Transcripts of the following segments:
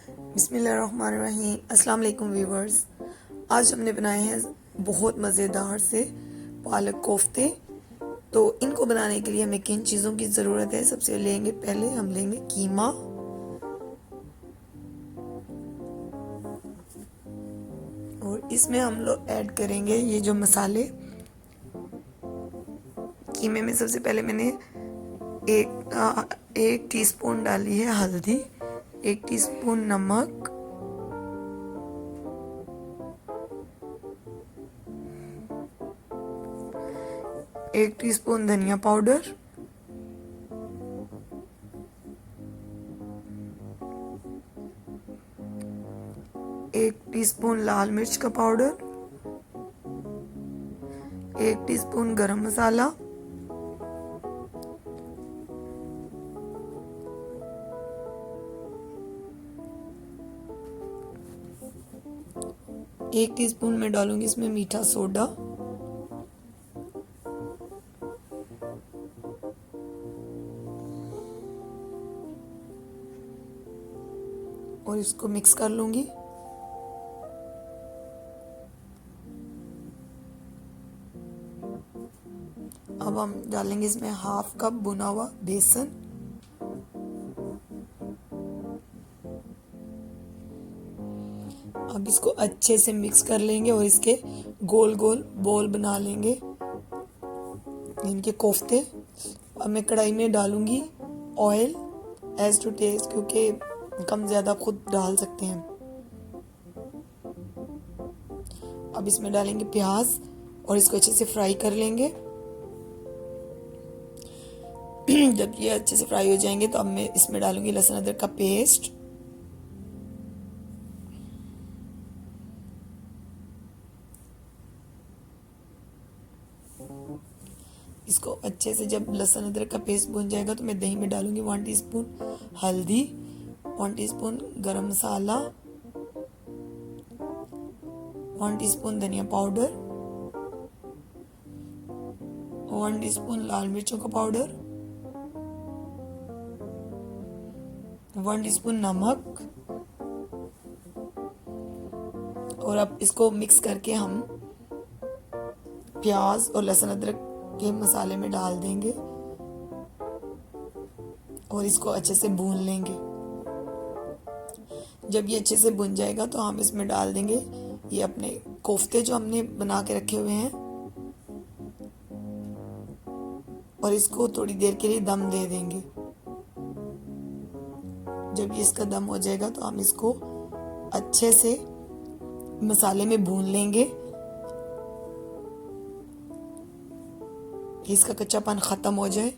बिस्मिल्लाहिर्रहमानिर्रहीम। अस्सलाम वालेकुम व्यूवर्स। आज हमने बनाए हैं बहुत मज़ेदार से पालक कोफ्ते। तो इनको बनाने के लिए हमें किन चीज़ों की ज़रूरत है? सबसे पहले हम लेंगे कीमा, और इसमें हम लोग ऐड करेंगे ये जो मसाले। कीमे में सबसे पहले मैंने एक टीस्पून डाली है हल्दी, 1 टीस्पून नमक, 1 टीस्पून धनिया पाउडर, 1 टीस्पून लाल मिर्च का पाउडर, 1 टीस्पून गरम मसाला, 1 टीस्पून में डालूंगी इसमें मीठा सोडा, और इसको मिक्स कर लूंगी। अब हम डालेंगे इसमें हाफ कप भुना हुआ बेसन, अब इसको अच्छे से मिक्स कर लेंगे और इसके गोल गोल बॉल बना लेंगे, इनके कोफ्ते। अब मैं कढ़ाई में डालूंगी ऑयल एज टू टेस्ट, क्योंकि कम ज़्यादा खुद डाल सकते हैं। अब इसमें डालेंगे प्याज और इसको अच्छे से फ्राई कर लेंगे। जब ये अच्छे से फ्राई हो जाएंगे तो अब मैं इसमें डालूंगी लहसुन अदरक का पेस्ट, इसको अच्छे से जब लहसुन अदरक का पेस्ट भुन जाएगा तो मैं दही में डालूंगी 1 टीस्पून हल्दी, 1 टीस्पून गरम मसाला, 1 टीस्पून धनिया पाउडर, 1 टीस्पून लाल मिर्चों का पाउडर, 1 टीस्पून नमक, और अब इसको मिक्स करके हम प्याज और लहसुन अदरक के मसाले में डाल देंगे और इसको अच्छे से भून लेंगे। जब ये अच्छे से भुन जाएगा तो हम इसमें डाल देंगे ये अपने कोफ्ते जो हमने बना के रखे हुए हैं, और इसको थोड़ी देर के लिए दम दे देंगे। जब ये इसका दम हो जाएगा तो हम इसको अच्छे से मसाले में भून लेंगे, इसका कच्चापन ख़त्म हो जाए।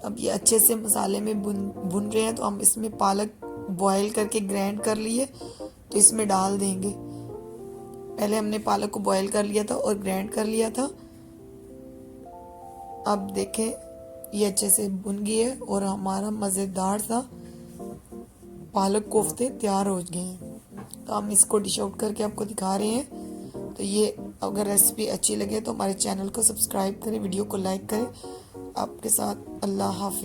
अब ये अच्छे से मसाले में भुन रहे हैं तो हम इसमें पालक बॉईल करके ग्राइंड कर लिए तो इसमें डाल देंगे। पहले हमने पालक को बॉईल कर लिया था और ग्राइंड कर लिया था। अब देखें ये अच्छे से भुन गई है और हमारा मज़ेदार सा पालक कोफ्ते तैयार हो गए हैं। तो हम इसको डिश आउट करके आपको दिखा रहे हैं। तो ये अगर रेसिपी अच्छी लगे तो हमारे चैनल को सब्सक्राइब करें, वीडियो को लाइक करें। आपके साथ अल्लाह हाफिज़।